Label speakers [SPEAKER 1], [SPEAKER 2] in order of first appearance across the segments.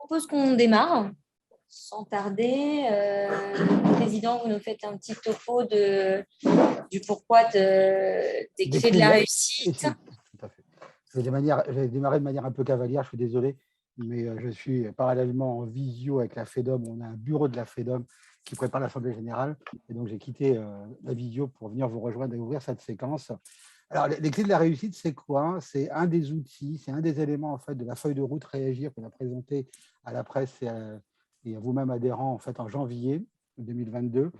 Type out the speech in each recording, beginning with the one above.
[SPEAKER 1] Propose qu'on démarre sans tarder. Président, vous nous faites un petit topo du pourquoi des
[SPEAKER 2] Des
[SPEAKER 1] clés de
[SPEAKER 2] clés de
[SPEAKER 1] la
[SPEAKER 2] la
[SPEAKER 1] réussite.
[SPEAKER 2] réussite, tout à fait. Je vais démarrer de manière un peu cavalière, je suis désolé, mais je suis parallèlement en visio avec la FEDOM. On a un bureau de la FEDOM qui prépare l'Assemblée générale. Et donc, j'ai quitté la visio pour venir vous rejoindre et ouvrir cette séquence. Alors, les clés de la réussite, c'est quoi? C'est un des outils, c'est un des éléments en fait, de la feuille de route Réagir qu'on a présenté à la presse et à vous-même adhérents en, fait, en janvier 2022.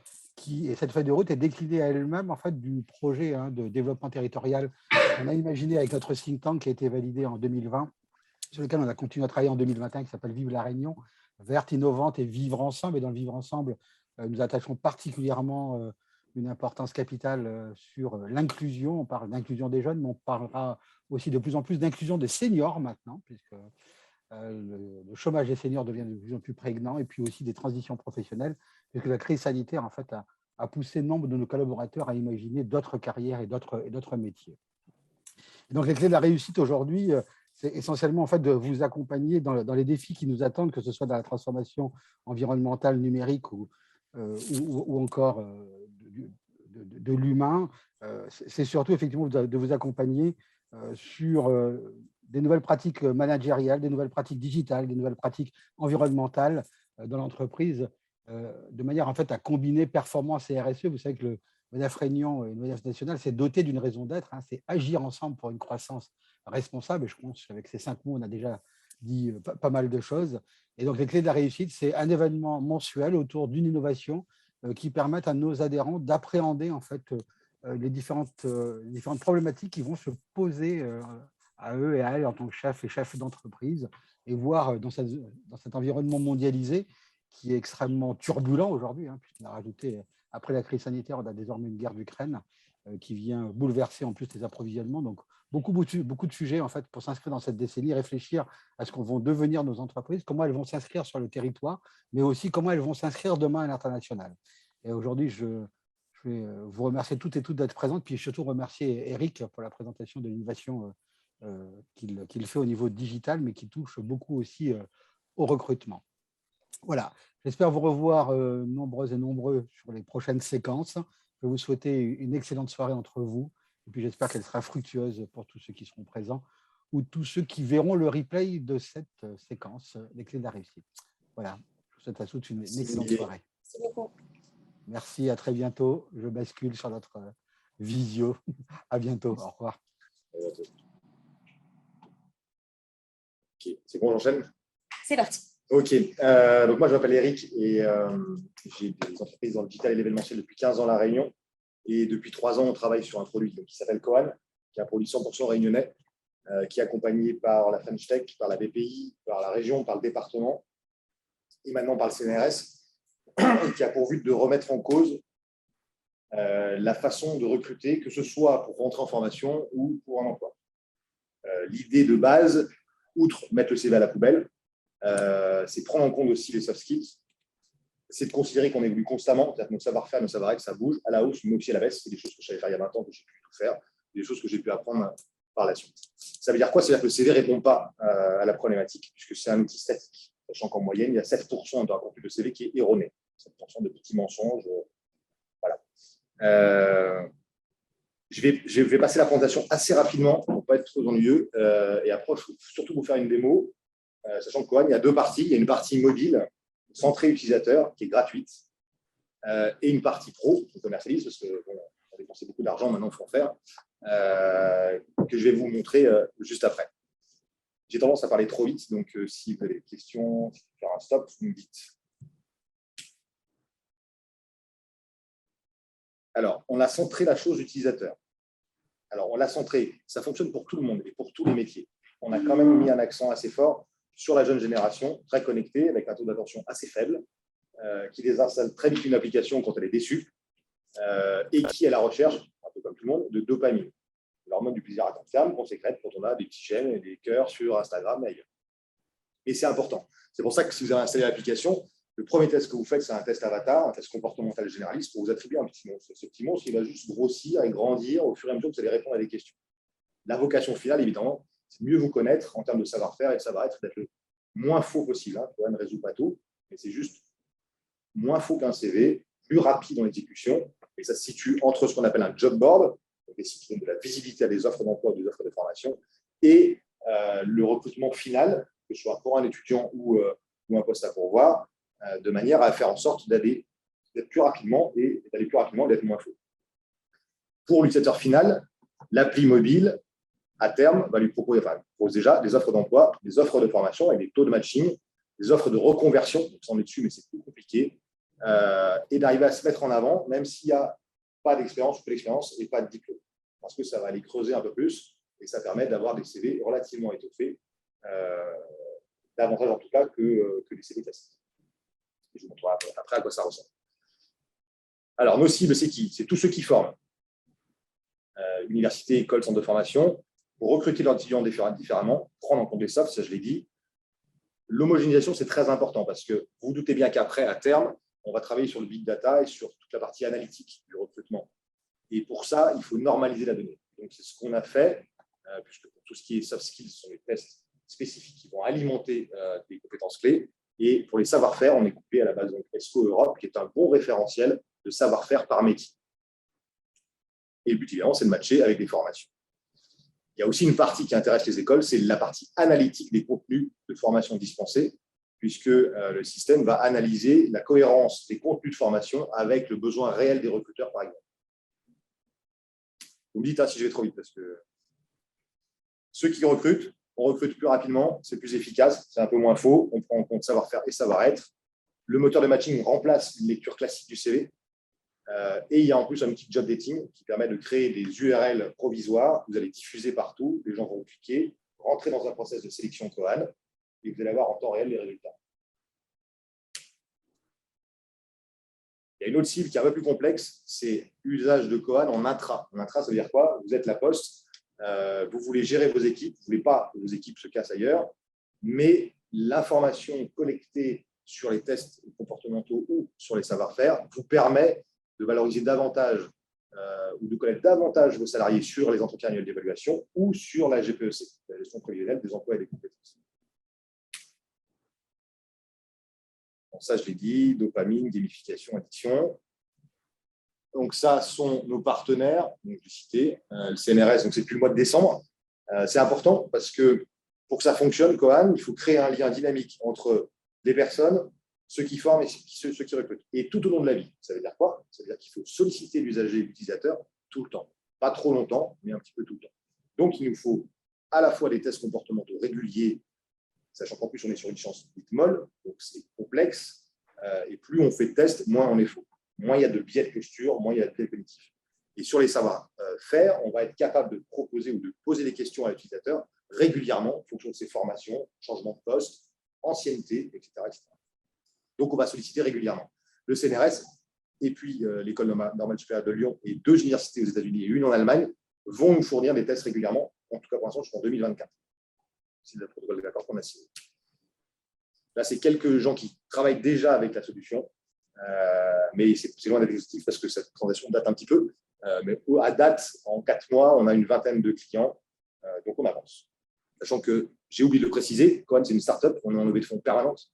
[SPEAKER 2] Et cette feuille de route est déclinée à elle-même en fait, du projet de développement territorial qu'on a imaginé avec notre think tank qui a été validé en 2020, sur lequel on a continué à travailler en 2021, qui s'appelle Vive la Réunion, verte, innovante et vivre ensemble. Et dans le vivre ensemble, nous attachons particulièrement une importance capitale sur l'inclusion. On parle d'inclusion des jeunes, mais on parlera aussi de plus en plus d'inclusion des seniors maintenant, puisque le chômage des seniors devient de plus en plus prégnant, et puis aussi des transitions professionnelles, puisque la crise sanitaire en fait, a poussé nombre de nos collaborateurs à imaginer d'autres carrières et d'autres métiers. Et donc, les clés de la réussite aujourd'hui, c'est essentiellement en fait, de vous accompagner dans les défis qui nous attendent, que ce soit dans la transformation environnementale, numérique ou encore de l'humain. C'est surtout effectivement de vous accompagner sur des nouvelles pratiques managériales, des nouvelles pratiques digitales, des nouvelles pratiques environnementales dans l'entreprise, de manière en fait à combiner performance et RSE. Vous savez que le MEDEF Réunion et le MEDEF National, c'est doté d'une raison d'être, c'est agir ensemble pour une croissance responsable. Et je pense qu'avec ces 5 mots, on a déjà dit pas mal de choses. Et donc, les clés de la réussite, c'est un événement mensuel autour d'une innovation qui permette à nos adhérents d'appréhender en fait les différentes problématiques qui vont se poser à eux et à elles en tant que chefs et chefs d'entreprise, et voir dans cet environnement mondialisé qui est extrêmement turbulent aujourd'hui, puisqu'on a rajouté, après la crise sanitaire, on a désormais une guerre d'Ukraine qui vient bouleverser en plus les approvisionnements. Donc, beaucoup de sujets en fait, pour s'inscrire dans cette décennie, réfléchir à ce qu'on vont devenir nos entreprises, comment elles vont s'inscrire sur le territoire, mais aussi comment elles vont s'inscrire demain à l'international. Et aujourd'hui, je vais vous remercier toutes et toutes d'être présentes, puis surtout remercier Eric pour la présentation de l'innovation qu'il fait au niveau digital, mais qui touche beaucoup aussi au recrutement. Voilà, j'espère vous revoir nombreuses et nombreux sur les prochaines séquences. Je vais vous souhaiter une excellente soirée entre vous, et puis j'espère qu'elle sera fructueuse pour tous ceux qui seront présents ou tous ceux qui verront le replay de cette séquence, les clés de la réussite. Voilà, je vous souhaite à tous une excellente soirée.
[SPEAKER 1] Merci beaucoup.
[SPEAKER 2] Merci, à très bientôt. Je bascule sur notre visio. À bientôt, au revoir.
[SPEAKER 3] Okay. C'est bon, j'enchaîne?
[SPEAKER 1] C'est parti.
[SPEAKER 3] Ok, donc moi je m'appelle Eric et j'ai des entreprises dans le digital et l'événementiel depuis 15 ans à La Réunion. Et depuis 3 ans, on travaille sur un produit qui s'appelle Coan, qui est un produit 100% réunionnais, qui est accompagné par la French Tech, par la BPI, par la région, par le département et maintenant par le CNRS, qui a pour but de remettre en cause la façon de recruter, que ce soit pour rentrer en formation ou pour un emploi. L'idée de base, outre mettre le CV à la poubelle, c'est prendre en compte aussi les soft skills, c'est de considérer qu'on évolue constamment, c'est-à-dire que nos savoir-faire, nos savoir-être, ça bouge à la hausse, mais aussi à la baisse. C'est des choses que je savais faire il y a 20 ans, que j'ai pu tout faire, des choses que j'ai pu apprendre par la suite. Ça veut dire quoi? C'est-à-dire que le CV ne répond pas à la problématique, puisque c'est un outil statistique, sachant qu'en moyenne, il y a 7% d'un contenu de CV qui est erroné, 7% de petits mensonges. Voilà. Je vais passer la présentation assez rapidement pour ne pas être trop ennuyeux, et après, je vais surtout vous faire une démo. Sachant que Coan, il y a 2 parties. Il y a une partie mobile, centrée utilisateur, qui est gratuite, et une partie pro, qui commercialise, parce qu'on a dépensé beaucoup d'argent, maintenant il faut en faire, que je vais vous montrer juste après. J'ai tendance à parler trop vite, donc si vous avez des questions, si vous voulez faire un stop, vous me dites. Alors, on a centré la chose utilisateur. Alors, on l'a centré, ça fonctionne pour tout le monde et pour tous les métiers. On a quand même mis un accent assez fort sur la jeune génération, très connectée, avec un taux d'attention assez faible, qui désinstalle très vite une application quand elle est déçue, et qui est à la recherche, un peu comme tout le monde, de dopamine, l'hormone du plaisir à court terme qu'on sécrète quand on a des petits j'aime et des cœurs sur Instagram et ailleurs. Et c'est important. C'est pour ça que si vous avez installé l'application, le premier test que vous faites, c'est un test avatar, un test comportemental généraliste pour vous attribuer un petit monstre. Ce petit monstre, il va juste grossir et grandir au fur et à mesure que vous allez répondre à des questions. La vocation finale, évidemment, c'est mieux vous connaître en termes de savoir-faire et de savoir-être, d'être moins faux possible. Coan ne résout pas tout, mais c'est juste moins faux qu'un CV, plus rapide en exécution, et ça se situe entre ce qu'on appelle un job board, donc des sites qui donnent de la visibilité à des offres d'emploi ou des offres de formation, et le recrutement final, que ce soit pour un étudiant ou un poste à pourvoir, de manière à faire en sorte d'être plus rapidement et d'aller plus rapidement et d'être moins faux. Pour l'utilisateur final, l'appli mobile, à terme, va lui proposer, propose déjà des offres d'emploi, des offres de formation et des taux de matching, des offres de reconversion, donc ça on est dessus, mais c'est plus compliqué, et d'arriver à se mettre en avant, même s'il n'y a pas d'expérience ou peu d'expérience et pas de diplôme. Parce que ça va aller creuser un peu plus et ça permet d'avoir des CV relativement étoffés, davantage en tout cas que les CV classiques. Et je vous montrerai après à quoi ça ressemble. Alors, nos cibles, c'est qui? C'est tous ceux qui forment. Université, école, centre de formation, pour recruter leurs étudiants différemment, prendre en compte les softs, ça je l'ai dit. L'homogénéisation, c'est très important parce que vous vous doutez bien qu'après, à terme, on va travailler sur le big data et sur toute la partie analytique du recrutement. Et pour ça, il faut normaliser la donnée. Donc, c'est ce qu'on a fait, puisque pour tout ce qui est soft skills, ce sont des tests spécifiques qui vont alimenter des compétences clés. Et pour les savoir-faire, on est coupé à la base de ESCO Europe, qui est un bon référentiel de savoir-faire par métier. Et le but, évidemment, c'est de matcher avec des formations. Il y a aussi une partie qui intéresse les écoles, c'est la partie analytique des contenus de formation dispensés, puisque le système va analyser la cohérence des contenus de formation avec le besoin réel des recruteurs, par exemple. Vous me dites si je vais trop vite, parce que ceux qui recrutent, on recrute plus rapidement, c'est plus efficace, c'est un peu moins faux, on prend en compte savoir-faire et savoir-être. Le moteur de matching remplace une lecture classique du CV. Et il y a en plus un outil de job dating qui permet de créer des URL provisoires. Vous allez diffuser partout, les gens vont cliquer, rentrer dans un process de sélection Coan et vous allez avoir en temps réel les résultats. Il y a une autre cible qui est un peu plus complexe, c'est l'usage de Coan en intra. En intra, ça veut dire quoi? Vous êtes la poste, vous voulez gérer vos équipes, vous ne voulez pas que vos équipes se cassent ailleurs, mais l'information collectée sur les tests comportementaux ou sur les savoir-faire vous permet de valoriser davantage ou de connaître davantage vos salariés sur les entretiens annuels d'évaluation ou sur la GPEC, la gestion prévisionnelle des emplois et des compétences. Bon, ça, je l'ai dit, dopamine, gamification, addiction. Donc, ça sont nos partenaires, donc, je l'ai cité, le CNRS, donc c'est depuis le mois de décembre. C'est important parce que pour que ça fonctionne, Coan, il faut créer un lien dynamique entre les personnes, ceux qui forment et ceux qui recrutent. Et tout au long de la vie. Ça veut dire quoi? Ça veut dire qu'il faut solliciter l'usager et l'utilisateur tout le temps. Pas trop longtemps, mais un petit peu tout le temps. Donc, il nous faut à la fois des tests comportementaux réguliers, sachant qu'en plus, on est sur une science dite molle, donc c'est complexe. Et plus on fait de tests, moins on est faux. Moins il y a de biais de posture, moins il y a de biais cognitifs. Et sur les savoir-faire, on va être capable de proposer ou de poser des questions à l'utilisateur régulièrement en fonction de ses formations, changement de poste, ancienneté, etc., etc. Donc, on va solliciter régulièrement. Le CNRS et puis l'École normale supérieure de Lyon et 2 universités aux États-Unis et une en Allemagne vont nous fournir des tests régulièrement, en tout cas pour l'instant jusqu'en 2024. C'est le protocole d'accord qu'on a signé. Là, c'est quelques gens qui travaillent déjà avec la solution, mais c'est loin d'être exhaustif parce que cette transaction date un petit peu. Mais à date, en 4 mois, on a une vingtaine de clients, donc on avance. Sachant que, j'ai oublié de le préciser, Coan, c'est une start-up, on est en levée de fonds permanente.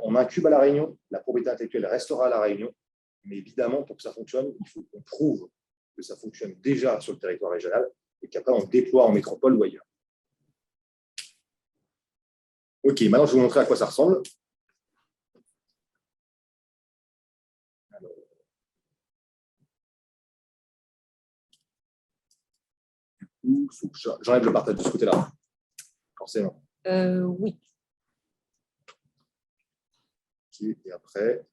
[SPEAKER 3] On incube à La Réunion, la propriété intellectuelle restera à La Réunion, mais évidemment, pour que ça fonctionne, il faut qu'on prouve que ça fonctionne déjà sur le territoire régional et qu'après, on déploie en métropole ou ailleurs. Ok, maintenant, je vais vous montrer à quoi ça ressemble. Alors, du coup, j'enlève le partage de ce côté-là, forcément.
[SPEAKER 1] Oui.
[SPEAKER 3] Okay, et après,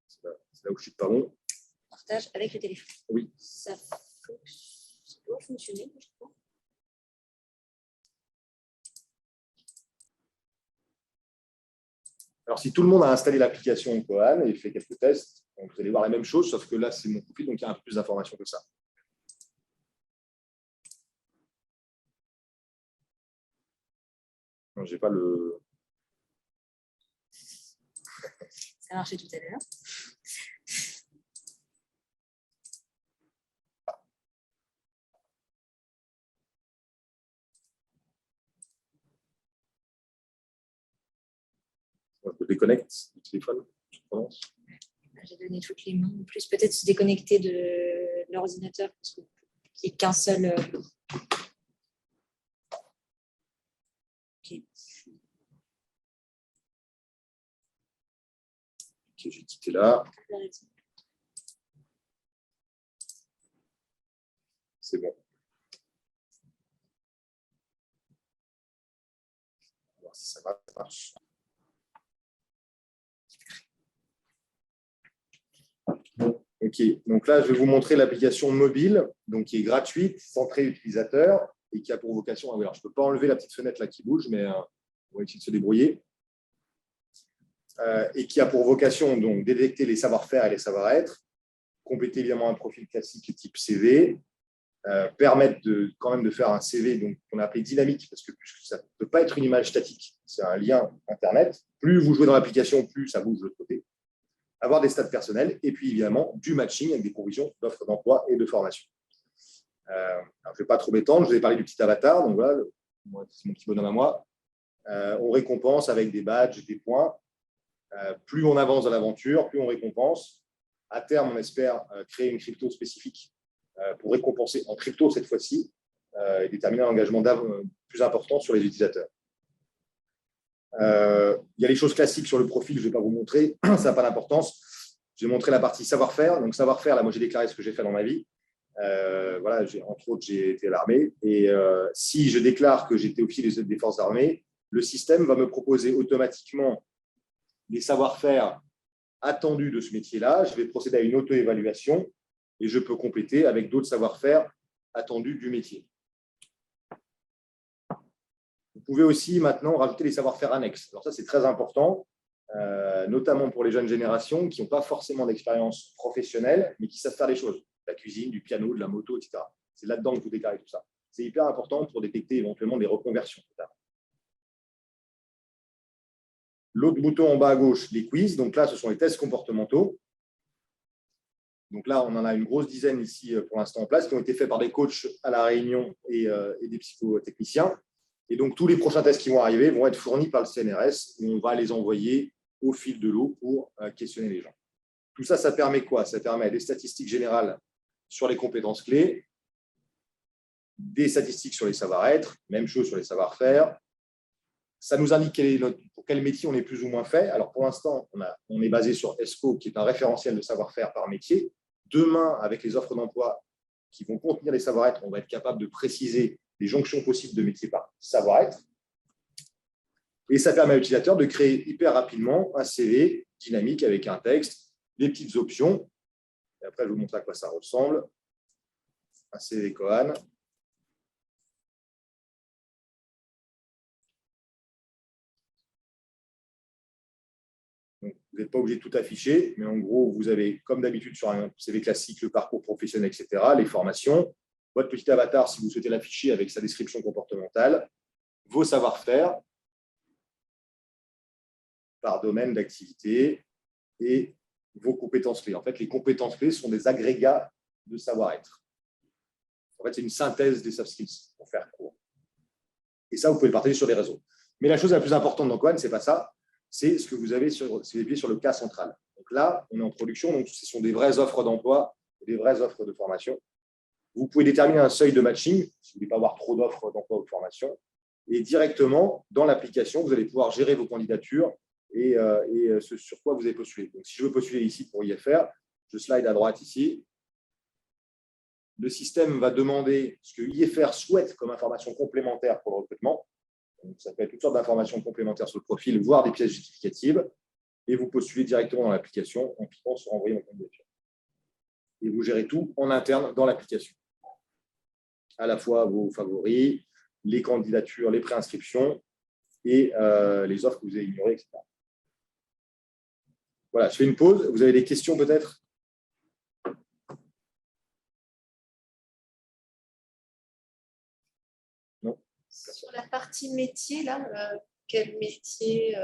[SPEAKER 3] c'est là où je suis pas bon.
[SPEAKER 1] Partage avec le téléphone.
[SPEAKER 3] Oui.
[SPEAKER 1] Ça doit fonctionner, je crois.
[SPEAKER 3] Alors, si tout le monde a installé l'application Coan et fait quelques tests, donc vous allez voir la même chose, sauf que là, c'est mon profil, donc il y a un peu plus d'informations que ça. Non, j'ai pas le...
[SPEAKER 1] Ça a marché tout à l'heure.
[SPEAKER 3] Je déconnecte le téléphone.
[SPEAKER 1] J'ai donné toutes les mains. En plus, peut-être se déconnecter de l'ordinateur parce qu'il n'y a qu'un seul. Ok.
[SPEAKER 3] Ok, j'ai quitté là. C'est bon. On va voir si ça marche. Ok, donc là, je vais vous montrer l'application mobile, donc qui est gratuite, centrée utilisateur et qui a pour vocation. Alors, je ne peux pas enlever la petite fenêtre là qui bouge, mais on va essayer de se débrouiller. Et qui a pour vocation donc détecter les savoir-faire et les savoir-être, compléter évidemment un profil classique type CV, permettre quand même de faire un CV donc qu'on a appelé dynamique parce que ça ne peut pas être une image statique, c'est un lien Internet. Plus vous jouez dans l'application, plus ça bouge de l'autre côté. Avoir des stats personnels et puis évidemment du matching avec des provisions d'offres d'emploi et de formation. Alors, je ne vais pas trop m'étendre, je vous ai parlé du petit avatar, donc voilà, c'est mon petit bonhomme à moi. On récompense avec des badges, des points. Plus on avance dans l'aventure, plus on récompense. À terme, on espère créer une crypto spécifique pour récompenser en crypto cette fois-ci et déterminer un engagement plus important sur les utilisateurs. Il y a les choses classiques sur le profil, je ne vais pas vous montrer, ça n'a pas d'importance. Je vais montrer la partie savoir-faire. Donc, savoir-faire, là, moi, j'ai déclaré ce que j'ai fait dans ma vie. Voilà, entre autres, j'ai été à l'armée. Et si je déclare que j'étais officier des forces armées, le système va me proposer automatiquement les savoir-faire attendus de ce métier-là. Je vais procéder à une auto-évaluation et je peux compléter avec d'autres savoir-faire attendus du métier. Vous pouvez aussi maintenant rajouter les savoir-faire annexes. Alors ça, c'est très important, notamment pour les jeunes générations qui n'ont pas forcément d'expérience professionnelle, mais qui savent faire les choses. De la cuisine, du piano, de la moto, etc. C'est là-dedans que vous déclarez tout ça. C'est hyper important pour détecter éventuellement des reconversions. L'autre bouton en bas à gauche, les quiz. Donc là, ce sont les tests comportementaux. Donc là, on en a une grosse dizaine ici pour l'instant en place, qui ont été faits par des coachs à La Réunion et des psychotechniciens. Et donc, tous les prochains tests qui vont arriver vont être fournis par le CNRS et on va les envoyer au fil de l'eau pour questionner les gens. Tout ça, ça permet quoi? Ça permet des statistiques générales sur les compétences clés, des statistiques sur les savoir-être, même chose sur les savoir-faire. Ça nous indique pour quel métier on est plus ou moins fait. Alors, pour l'instant, on est basé sur ESCO, qui est un référentiel de savoir-faire par métier. Demain, avec les offres d'emploi qui vont contenir les savoir-être, on va être capable de préciser les jonctions possibles de métiers par savoir-être. Et ça permet à l'utilisateur de créer hyper rapidement un CV dynamique avec un texte, des petites options. Et après, je vous montre à quoi ça ressemble. Un CV Coan. Donc, vous n'êtes pas obligé de tout afficher, mais en gros, vous avez, comme d'habitude sur un CV classique, le parcours professionnel, etc., les formations, votre petit avatar, si vous souhaitez l'afficher avec sa description comportementale, vos savoir-faire par domaine d'activité et vos compétences clés. En fait, les compétences clés sont des agrégats de savoir-être. En fait, c'est une synthèse des soft skills, pour faire court. Et ça, vous pouvez le partager sur les réseaux. Mais la chose la plus importante dans Coan, ce n'est pas ça, c'est ce que vous avez sur le cas central. Donc là, on est en production, donc ce sont des vraies offres d'emploi, des vraies offres de formation. Vous pouvez déterminer un seuil de matching, si vous ne voulez pas avoir trop d'offres d'emploi ou de formation. Et directement, dans l'application, vous allez pouvoir gérer vos candidatures et ce sur quoi vous avez postulé. Donc, si je veux postuler ici pour IFR, je slide à droite ici. Le système va demander ce que IFR souhaite comme information complémentaire pour le recrutement. Donc, ça peut être toutes sortes d'informations complémentaires sur le profil, voire des pièces justificatives. Et vous postulez directement dans l'application en cliquant sur « Envoyer mon candidature ». Et vous gérez tout en interne dans l'application. À la fois vos favoris, les candidatures, les préinscriptions et les offres que vous avez ignorées, etc. Voilà, je fais une pause. Vous avez des questions peut-être? Non.
[SPEAKER 4] Sur la partie métier, là, quel métier,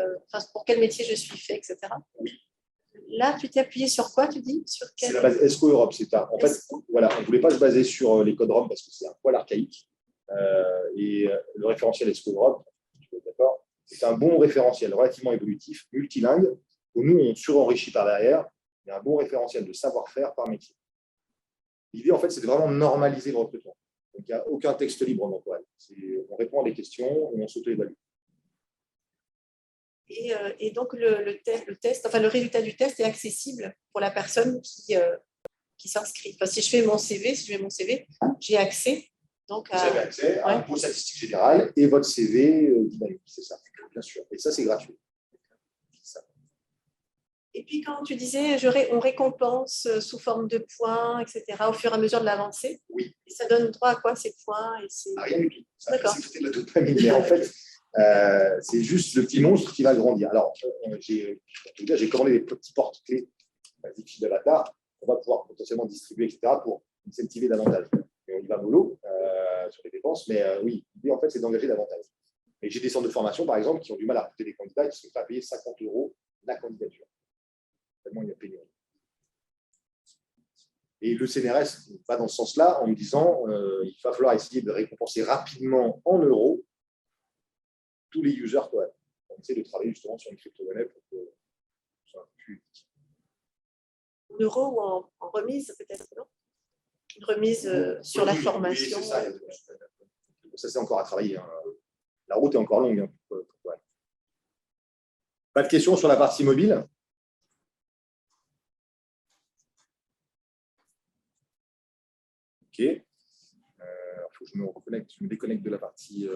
[SPEAKER 4] pour quel métier je suis fait, etc.
[SPEAKER 3] Oui.
[SPEAKER 4] Là, tu t'es appuyé sur quoi, tu dis?
[SPEAKER 3] C'est la base ESCO Europe. En fait, voilà, on ne voulait pas se baser sur les codes ROM parce que c'est un poil archaïque. Et le référentiel ESCO Europe, d'accord, C'est un bon référentiel relativement évolutif, multilingue, où nous, on surenrichit par derrière. Il y a un bon référentiel de savoir-faire par métier. L'idée, en fait, c'est de vraiment normaliser le recrutement. Donc, il n'y a aucun texte libre en emploi. On répond à des questions et on s'auto-évalue.
[SPEAKER 4] Et donc, le test, enfin, le résultat du test est accessible pour la personne qui s'inscrit. Enfin, si je fais mon CV, j'ai accès. Donc,
[SPEAKER 3] vous avez accès à vos statistiques générales et votre CV dynamique, c'est ça, bien sûr. Et ça, c'est gratuit.
[SPEAKER 4] Et puis, quand tu disais, on récompense sous forme de points, etc., au fur et à mesure de l'avancée.
[SPEAKER 3] Oui.
[SPEAKER 4] Et ça donne droit à quoi ces points
[SPEAKER 3] Rien du tout.
[SPEAKER 4] D'accord.
[SPEAKER 3] C'est de la dopamine. Mais en fait, c'est juste le petit monstre qui va grandir. Alors, j'ai commandé des petits porte-clés basiques d'Avatar qu'on va pouvoir potentiellement distribuer, etc., pour incentiver davantage. Et on y va mollo sur les dépenses, mais oui, l'idée, en fait, c'est d'engager davantage. Et j'ai des centres de formation, par exemple, qui ont du mal à recruter des candidats et qui sont prêts à payer 50 € la candidature. Tellement il y a pénurie. Et le CNRS va dans ce sens-là en me disant il va falloir essayer de récompenser rapidement en euros tous les users. On essaie de travailler justement sur une crypto-monnaie pour que ce soit plus éthique.
[SPEAKER 4] En euros ou en remise, peut-être, non? Une remise sur la formation.
[SPEAKER 3] Oui, c'est ça. Ça, c'est encore à travailler. Hein. La route est encore longue. Hein. Pas de questions sur la partie mobile? Ok. Il faut que je me déconnecte de la partie.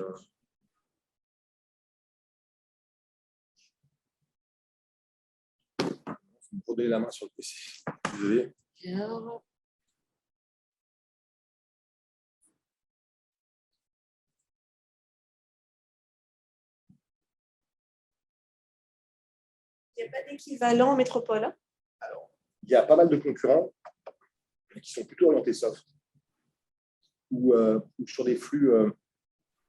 [SPEAKER 3] Vous me redonnez la main sur le PC. Désolé.
[SPEAKER 1] Alors,
[SPEAKER 4] Il n'y a pas d'équivalent en métropole, hein?
[SPEAKER 3] Alors, il y a pas mal de concurrents qui sont plutôt orientés soft ou sur des flux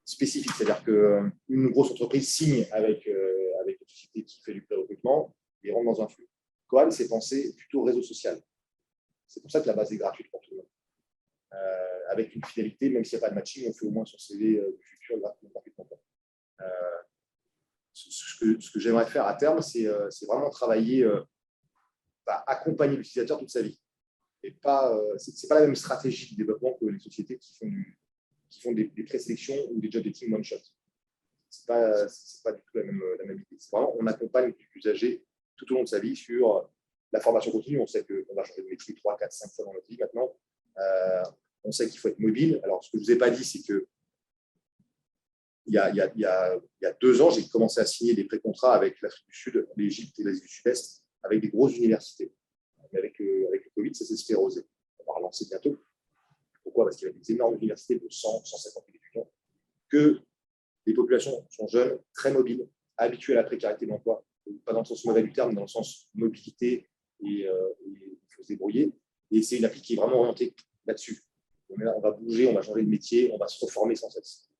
[SPEAKER 3] spécifiques. C'est-à-dire qu'une grosse entreprise signe avec une société qui fait du pré-recrutement et rentre dans un flux. Coal, c'est pensé plutôt réseau social. C'est pour ça que la base est gratuite pour tout le monde. Avec une finalité, même s'il n'y a pas de matching, on fait au moins son CV du futur gratuitement. Ce que j'aimerais faire à terme, c'est vraiment travailler, accompagner l'utilisateur toute sa vie. Et pas, c'est pas la même stratégie de développement que les sociétés qui font des présélections ou des job dating one shot. C'est pas du tout la même idée. C'est vraiment, on accompagne l'usager tout au long de sa vie sur la formation continue. On sait qu'on va changer de métier 3, 4, 5 fois dans notre vie maintenant. On sait qu'il faut être mobile. Alors, ce que je ne vous ai pas dit, c'est que il y a 2 ans, j'ai commencé à signer des pré-contrats avec l'Afrique du Sud, l'Égypte et l'Asie du Sud-Est, avec des grosses universités. Mais avec le Covid, ça s'est sclérosé. On va relancer bientôt. Pourquoi? Parce qu'il y a des énormes universités de 100, 150 000 étudiants, que les populations sont jeunes, très mobiles, habituées à la précarité de l'emploi, pas dans le sens mauvais du terme, mais dans le sens mobilité et il faut se débrouiller. Et c'est une appli qui est vraiment orientée là-dessus. On va bouger, on va changer de métier, on va se reformer sans cesse.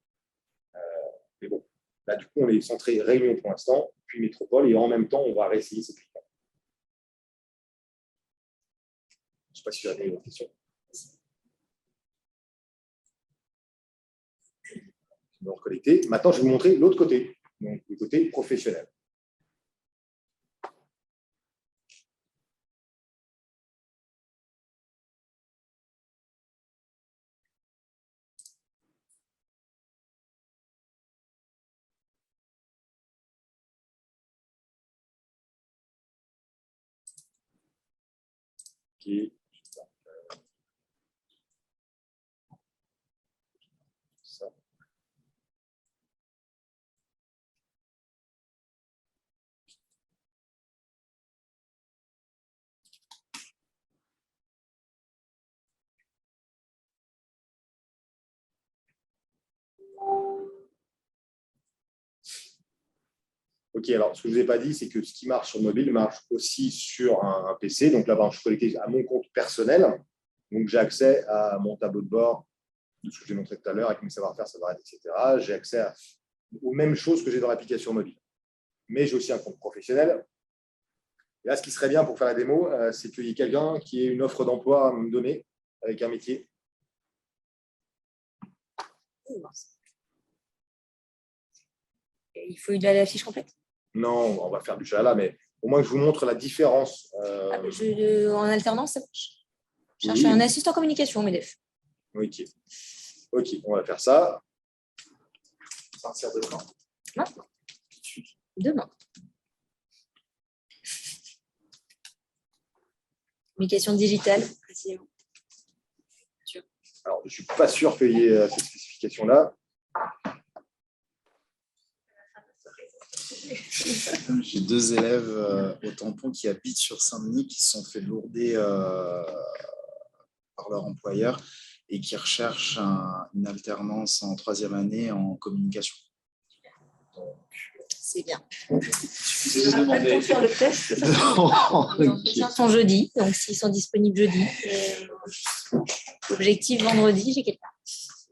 [SPEAKER 3] Mais bon, là, du coup, on est centré Réunion pour l'instant, puis Métropole, et en même temps, on va réessayer ces clients. Je ne sais pas si vous avez une question. Je vais me reconnecter. Maintenant, je vais vous montrer l'autre côté, donc le côté professionnel. Okay. Ça. Ok, alors ce que je ne vous ai pas dit, c'est que ce qui marche sur mobile marche aussi sur un PC. Donc là-bas, je suis connecté à mon compte personnel. Donc j'ai accès à mon tableau de bord, de ce que j'ai montré tout à l'heure, avec mes savoir-faire, etc. J'ai accès aux mêmes choses que j'ai dans l'application mobile. Mais j'ai aussi un compte professionnel. Et là, ce qui serait bien pour faire la démo, c'est qu'il y ait quelqu'un qui ait une offre d'emploi à me donner avec un métier.
[SPEAKER 1] Il faut la fiche complète.
[SPEAKER 3] Non, on va faire du chalala, mais au moins que je vous montre la différence.
[SPEAKER 1] En alternance, ça marche. Je cherche
[SPEAKER 3] Oui.
[SPEAKER 1] un assistant communication, MEDEF.
[SPEAKER 3] Ok. Ok, on va faire ça. À partir de quand?
[SPEAKER 1] Demain. Communication digitale, précisément.
[SPEAKER 3] Alors, je ne suis pas sûr qu'il y ait cette spécification-là.
[SPEAKER 5] J'ai 2 élèves au tampon qui habitent sur Saint-Denis, qui se sont fait lourder par leur employeur et qui recherchent une alternance en 3e année en communication.
[SPEAKER 1] C'est bien.
[SPEAKER 5] Je
[SPEAKER 4] On a pas le temps de faire le test.
[SPEAKER 1] Les entretiens sont jeudi, donc s'ils sont disponibles jeudi. Objectif vendredi, j'ai quelqu'un.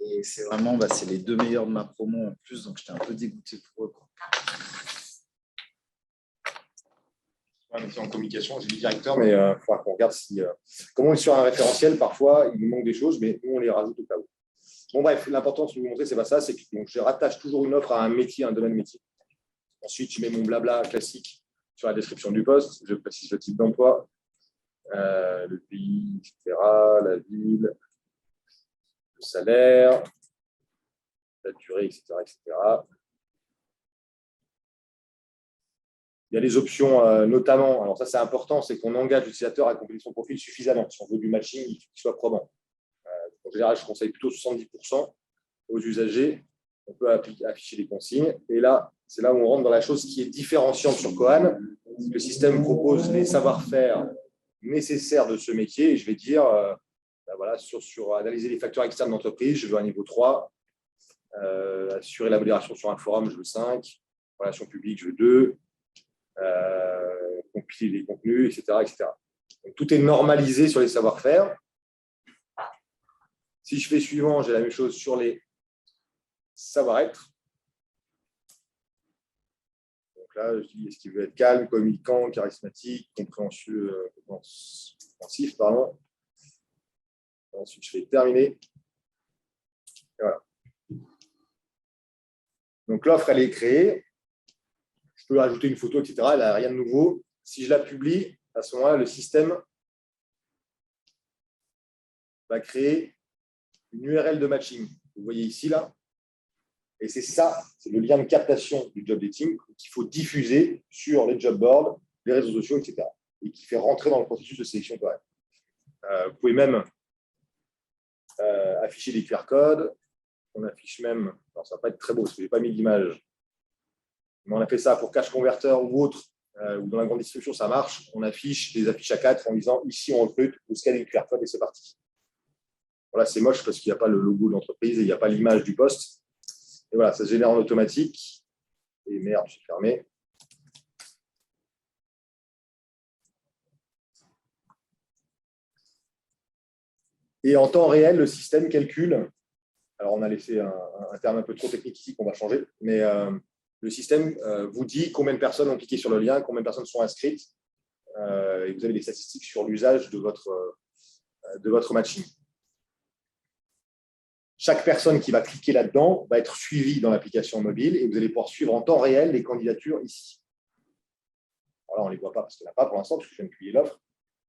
[SPEAKER 5] Et c'est vraiment, c'est les 2 meilleurs de ma promo en plus, donc j'étais un peu dégoûté pour eux, quoi.
[SPEAKER 3] En communication, j'ai dit directeur, mais il faudra qu'on regarde si. Comme on est sur un référentiel, parfois, il nous manque des choses, mais nous, on les rajoute au cas où. Bon, bref, l'important de vous montrer, c'est pas ça, c'est que donc, je rattache toujours une offre à un métier, un domaine métier. Ensuite, je mets mon blabla classique sur la description du poste. Je précise le type d'emploi, le pays, etc., la ville, le salaire, la durée, etc., etc. Il y a les options, notamment, alors ça c'est important, c'est qu'on engage l'utilisateur à compléter son profil suffisamment. Si on veut du matching, il faut qu'il soit probant. En général, je conseille plutôt 70% aux usagers. On peut afficher des consignes. Et là, c'est là où on rentre dans la chose qui est différenciante sur Coan. Le système propose les savoir-faire nécessaires de ce métier. Et je vais dire, voilà, sur analyser les facteurs externes d'entreprise, je veux un niveau 3. Assurer la modération sur un forum, je veux 5. Relations publiques, je veux 2. Compiler les contenus, etc., etc. Donc, tout est normalisé sur les savoir-faire. Si je fais suivant, j'ai la même chose sur les savoir-être. Donc là, je dis est-ce qu'il veut être calme, communicant, charismatique, compréhensif, pardon. Ensuite, je fais terminer. Et voilà. Donc l'offre, elle est créée. Je peux ajouter une photo, etc. Elle n'a rien de nouveau. Si je la publie, à ce moment-là, le système va créer une URL de matching. Vous voyez ici, là. Et c'est ça, c'est le lien de captation du job dating qu'il faut diffuser sur les job boards, les réseaux sociaux, etc. Et qui fait rentrer dans le processus de sélection correcte. Vous pouvez même afficher des QR codes. On affiche même, alors ça ne va pas être très beau parce que je n'ai pas mis d'image, mais on a fait ça pour Cash Converter ou autre, ou dans la grande distribution, ça marche. On affiche des affiches A4 en disant ici on recrute, vous scannez le QR code et c'est parti. Voilà, c'est moche parce qu'il n'y a pas le logo de l'entreprise et il n'y a pas l'image du poste. Et voilà, ça se génère en automatique. Et merde, j'ai fermé. Et en temps réel, le système calcule. Alors, on a laissé un terme un peu trop technique ici qu'on va changer, mais le système vous dit combien de personnes ont cliqué sur le lien, combien de personnes sont inscrites, et vous avez des statistiques sur l'usage de votre matching. Chaque personne qui va cliquer là-dedans va être suivie dans l'application mobile et vous allez pouvoir suivre en temps réel les candidatures ici. Alors là, on ne les voit pas parce qu'il n'y en a pas pour l'instant, parce que je viens de publier l'offre,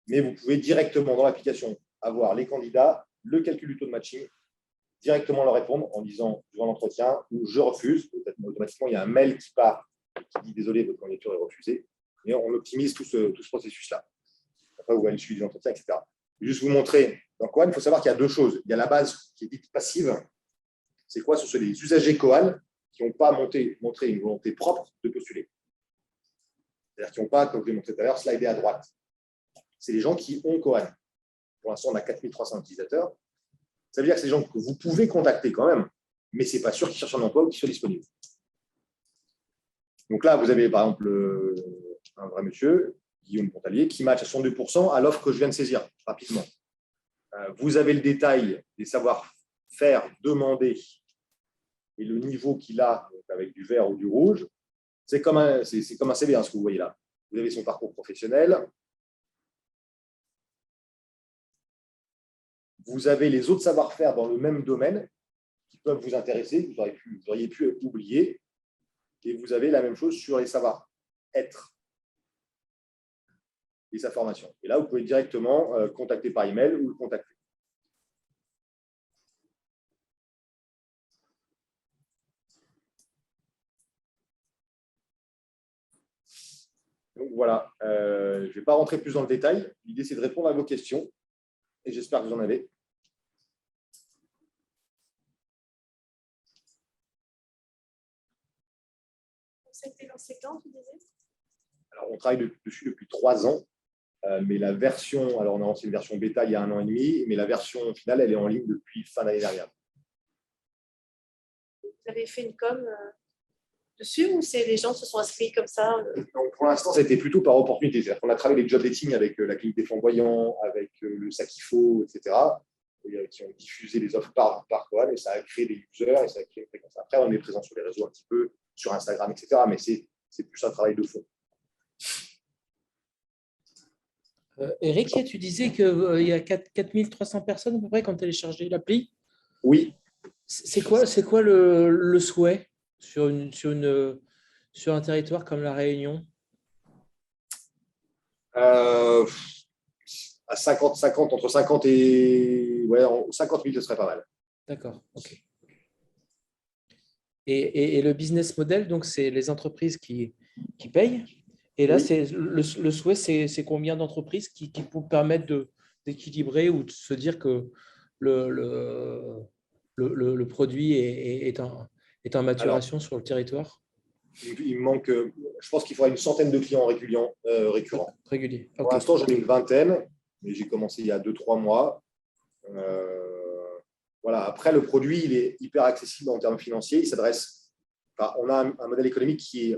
[SPEAKER 3] mais vous pouvez directement dans l'application avoir les candidats, le calcul du taux de matching, directement leur répondre en disant durant l'entretien ou je refuse. Automatiquement, il y a un mail qui part qui dit désolé, votre candidature est refusée. Et on optimise tout ce processus-là. Après, vous voyez le suivi des entretiens, etc. Juste vous montrer. Dans Coan, il faut savoir qu'il y a deux choses. Il y a la base qui est dite passive. C'est quoi? Ce sont les usagers Coan qui n'ont pas montré une volonté propre de postuler. C'est-à-dire qui n'ont pas, comme je l'ai montré tout à l'heure, slidé à droite. C'est les gens qui ont Coan. Pour l'instant, on a 4300 utilisateurs. Ça veut dire que c'est des gens que vous pouvez contacter quand même, mais ce n'est pas sûr qu'ils cherchent un emploi ou qu'ils soient disponibles. Donc là, vous avez par exemple un vrai monsieur, Guillaume Pontalier, qui match à 62% à l'offre que je viens de saisir rapidement. Vous avez le détail des savoir-faire demandés et le niveau qu'il a donc avec du vert ou du rouge. C'est comme un CV, ce que vous voyez là. Vous avez son parcours professionnel. Vous avez les autres savoir-faire dans le même domaine qui peuvent vous intéresser, vous auriez pu oublier. Et vous avez la même chose sur les savoir-être et sa formation. Et là, vous pouvez directement contacter par email ou le contacter. Donc voilà, je ne vais pas rentrer plus dans le détail. L'idée, c'est de répondre à vos questions et j'espère que vous en avez.
[SPEAKER 4] Ça a été lancé quand, tu disais?
[SPEAKER 3] Alors, on travaille dessus depuis 3 ans, mais la version, alors on a lancé une version bêta il y a 1 an et demi, mais la version finale, elle est en ligne depuis fin d'année dernière.
[SPEAKER 4] Vous avez fait une com dessus ou les gens se sont inscrits comme ça
[SPEAKER 3] Donc, pour l'instant, c'était plutôt par opportunité. C'est-à-dire qu'on a travaillé les job dating avec la clinique des flamboyants, avec le Sakifo, etc., qui ont diffusé les offres par Coan, et ça a créé des users et ça a créé une fréquence. Après, on est présent sur les réseaux un petit peu, sur Instagram, etc., mais c'est plus un travail de fond.
[SPEAKER 6] Eric, tu disais qu'il y a 4300 personnes à peu près qui ont téléchargé l'appli.
[SPEAKER 3] Oui.
[SPEAKER 6] C'est quoi le souhait sur un territoire comme La Réunion?
[SPEAKER 3] À 50, entre 50 et 50 000, ce serait pas mal.
[SPEAKER 6] D'accord, ok. Et le business model, donc c'est les entreprises qui payent. Et là,
[SPEAKER 3] Oui.
[SPEAKER 6] le souhait, c'est combien d'entreprises qui vous permettent d'équilibrer ou de se dire que le produit est en maturation sur le territoire?
[SPEAKER 3] Il me manque, je pense qu'il faudra une centaine de clients récurrents.
[SPEAKER 6] Régulier.
[SPEAKER 3] Pour
[SPEAKER 6] Ok.
[SPEAKER 3] l'instant, j'en ai une vingtaine, mais j'ai commencé il y a 2-3 mois. Voilà. Après, le produit, il est hyper accessible en termes financiers. Il s'adresse, on a un modèle économique qui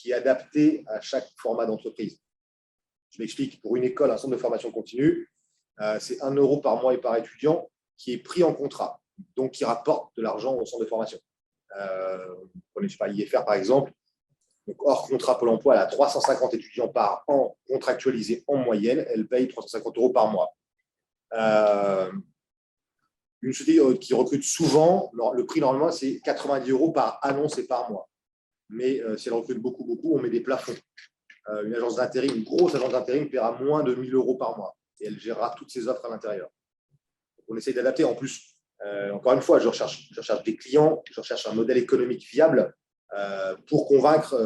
[SPEAKER 3] est adapté à chaque format d'entreprise. Je m'explique. Pour une école, un centre de formation continue, c'est 1 euro par mois et par étudiant qui est pris en contrat, donc qui rapporte de l'argent au centre de formation. Prenez, je sais pas, IFR par exemple. Donc, hors contrat Pôle emploi, elle a 350 étudiants par an contractualisés en moyenne. Elle paye 350 € par mois. Une société qui recrute souvent, le prix normalement, c'est 90 € par annonce et par mois. Mais si elle recrute beaucoup, on met des plafonds. Une agence d'intérim, une grosse agence d'intérim paiera moins de 1 000 € par mois et elle gérera toutes ses offres à l'intérieur. On essaye d'adapter. En plus, encore une fois, je recherche des clients, je recherche un modèle économique viable pour convaincre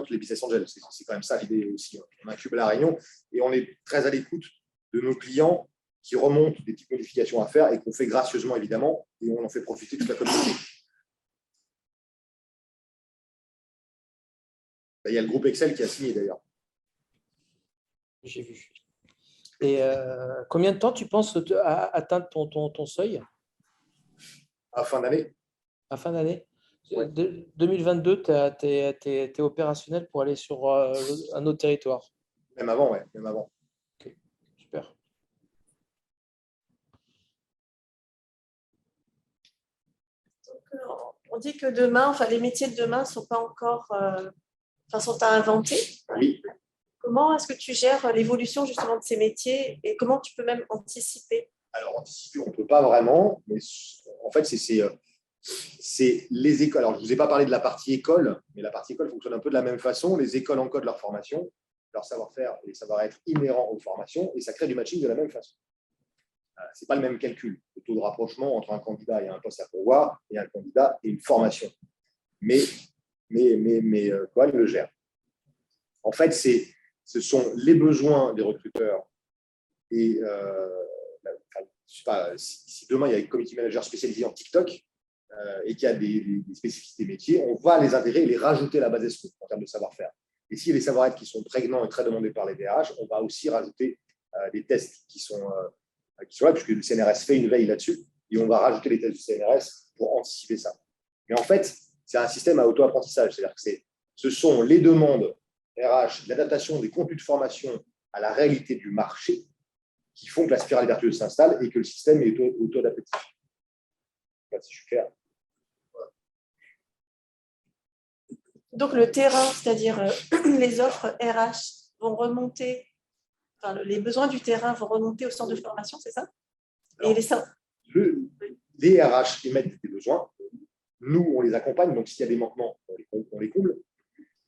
[SPEAKER 3] les business angels. C'est quand même ça l'idée aussi. On incube La Réunion et on est très à l'écoute de nos clients qui remontent des petites modifications à faire et qu'on fait gracieusement, évidemment, et on en fait profiter toute la communauté. Il y a le groupe Excel qui a signé d'ailleurs.
[SPEAKER 6] J'ai vu. Et combien de temps tu penses atteindre ton seuil
[SPEAKER 3] À fin d'année.
[SPEAKER 6] à fin d'année?
[SPEAKER 3] Ouais.
[SPEAKER 6] 2022, tu es opérationnel pour aller sur un autre territoire.
[SPEAKER 3] Même avant, ouais. Même avant.
[SPEAKER 6] Ok, super.
[SPEAKER 4] Donc, on dit que demain, les métiers de demain ne sont pas encore sont à inventer.
[SPEAKER 3] Oui.
[SPEAKER 4] Comment est-ce que tu gères l'évolution justement de ces métiers et comment tu peux même anticiper?
[SPEAKER 3] Alors, anticiper, on ne peut pas vraiment, mais en fait, c'est les écoles. Alors, je ne vous ai pas parlé de la partie école, mais la partie école fonctionne un peu de la même façon. Les écoles encodent leur formation, leur savoir-faire et savoir-être inhérents aux formations, et ça crée du matching de la même façon. Ce n'est pas le même calcul, le taux de rapprochement entre un candidat et un poste à pourvoir et un candidat et une formation. Mais Coan le gère. En fait, ce sont les besoins des recruteurs et je sais pas, si demain il y a un community manager spécialisé en TikTok et qu'il y a des spécificités métiers, on va les intégrer et les rajouter à la base des en termes de savoir-faire. Et s'il y a des savoir-être qui sont prégnants et très demandés par les DRH, on va aussi rajouter des tests qui sont là, puisque le CNRS fait une veille là-dessus, et on va rajouter les tests du CNRS pour anticiper ça. Mais en fait, c'est un système à auto-apprentissage, c'est-à-dire que ce sont les demandes RH, l'adaptation des contenus de formation à la réalité du marché qui font que la spirale vertueuse s'installe et que le système est auto-adaptatif. Je ne sais pas si je suis clair. Voilà.
[SPEAKER 4] Donc, le terrain, c'est-à-dire les offres RH vont remonter, les besoins du terrain vont remonter au centre de formation, c'est ça?
[SPEAKER 3] Alors, les RH émettent des besoins. Nous, on les accompagne. Donc, s'il y a des manquements, on les on les comble.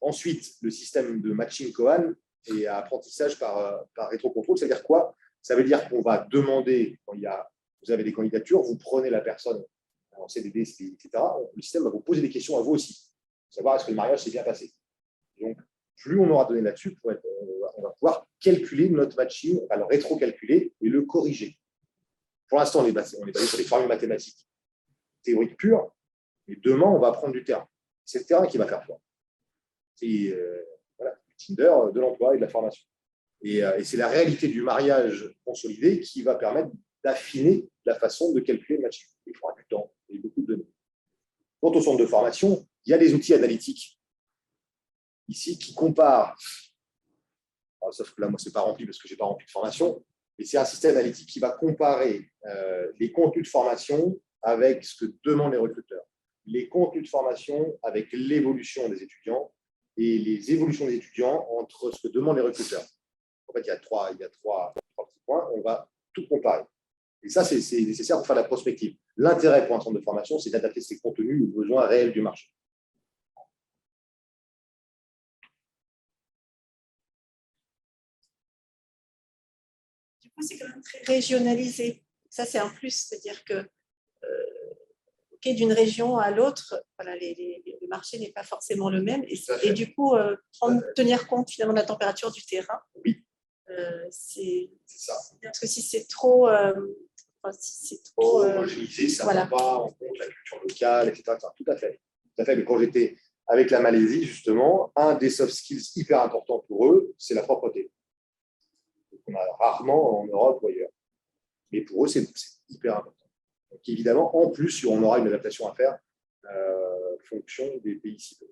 [SPEAKER 3] Ensuite, le système de matching Coan et apprentissage par rétrocontrôle, c'est-à-dire quoi? Ça veut dire qu'on va demander, quand vous avez des candidatures, vous prenez la personne en CDD, etc. Le système va vous poser des questions à vous aussi, savoir est-ce que le mariage s'est bien passé. Donc, plus on aura donné là-dessus, on va pouvoir calculer notre matching, le rétro-calculer et le corriger. Pour l'instant, on est basé sur des formules mathématiques théoriques pures, mais demain, on va apprendre du terrain. C'est le terrain qui va faire foi. C'est Tinder, de l'emploi et de la formation. Et c'est la réalité du mariage consolidé qui va permettre d'affiner la façon de calculer le matching. Il faudra du temps et beaucoup de données. Quant au centre de formation, il y a des outils analytiques ici qui comparent, sauf que là, moi, ce n'est pas rempli parce que je n'ai pas rempli de formation, mais c'est un système analytique qui va comparer les contenus de formation avec ce que demandent les recruteurs, les contenus de formation avec l'évolution des étudiants et les évolutions des étudiants entre ce que demandent les recruteurs. En fait, il y a trois petits points, on va tout comparer. Et ça, c'est nécessaire pour faire la prospective. L'intérêt pour un centre de formation, c'est d'adapter ses contenus aux besoins réels du marché.
[SPEAKER 4] Du coup, c'est quand même très régionalisé. Ça, c'est un plus, c'est-à-dire que d'une région à l'autre, voilà, le marché n'est pas forcément le même. Et du coup, tenir compte finalement de la température du terrain,
[SPEAKER 3] oui.
[SPEAKER 4] C'est
[SPEAKER 3] ça.
[SPEAKER 4] Parce que si c'est trop
[SPEAKER 3] homogénéisé, ça ne prend pas en compte la culture locale, etc. Tout à fait. Mais quand j'étais avec la Malaisie, justement, un des soft skills hyper importants pour eux, c'est la propreté. On a rarement en Europe ou ailleurs. Mais pour eux, c'est hyper important. Donc évidemment, en plus, on aura une adaptation à faire en fonction des pays cibles.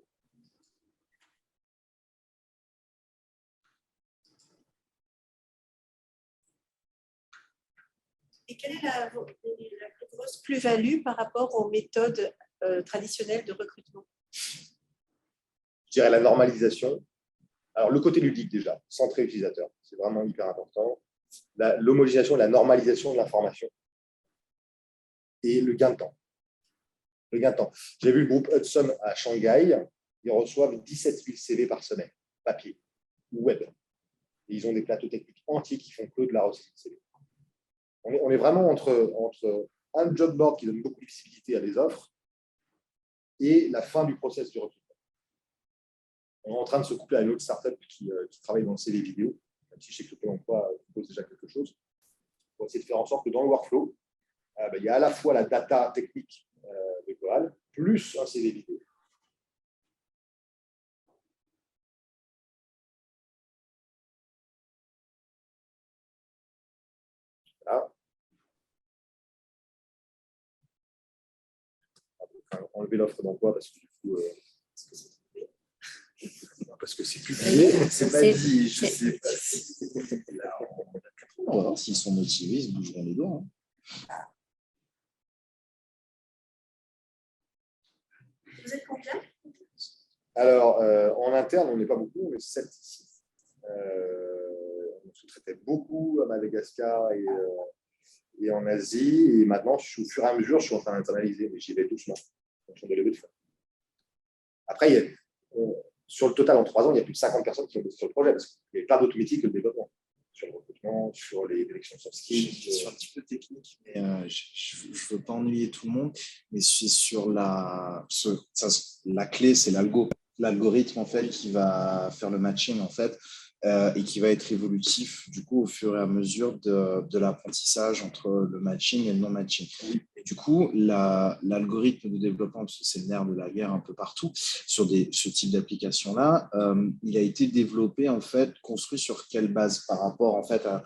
[SPEAKER 4] Et quelle est la plus grosse plus-value par rapport aux méthodes traditionnelles de recrutement?
[SPEAKER 3] Je dirais la normalisation. Alors, le côté ludique déjà, centré utilisateur, c'est vraiment hyper important. L'homogénéisation et la normalisation de l'information. Et le gain de temps. J'ai vu le groupe Hudson à Shanghai, ils reçoivent 17 000 CV par semaine, papier ou web. Et ils ont des plateaux techniques entiers qui font que de la recette de CV. On est vraiment entre un job board qui donne beaucoup de visibilité à des offres et la fin du process du recrutement. On est en train de se coupler à une autre startup qui travaille dans le CV vidéo, même si je sais que le Pôle emploi propose déjà quelque chose, pour essayer de faire en sorte que dans le workflow, il y a à la fois la data technique de Coan, plus un CV vidéo. Voilà. Enlever l'offre d'emploi parce que du coup, parce que c'est publié, c'est pas dit, je sais pas si.
[SPEAKER 5] On va voir s'ils sont motivés, ils se bougeront les doigts.
[SPEAKER 4] Vous êtes combien?
[SPEAKER 3] Alors, en interne, on n'est pas beaucoup, on est 7 ici. On sous-traitait beaucoup à Madagascar et en Asie. Et maintenant, au fur et à mesure, je suis en train d'internaliser, mais j'y vais doucement en fonction des levées de fonds. Après, sur le total, en 3 ans, il y a plus de 50 personnes qui ont bossé sur le projet, parce qu'il y a plein d'autres métiers que le développement. Sur le recrutement, sur les élections soft skills.
[SPEAKER 5] Je suis un petit peu technique, mais je ne veux pas ennuyer tout le monde. Mais c'est sur la clé, c'est l'algorithme en fait qui va faire le matching en fait et qui va être évolutif du coup au fur et à mesure de l'apprentissage entre le matching et le non matching. Et du coup, l'algorithme de développement, parce que c'est le nerf de la guerre un peu partout sur ce type d'application-là, il a été développé en fait, construit sur quelle base par rapport en fait à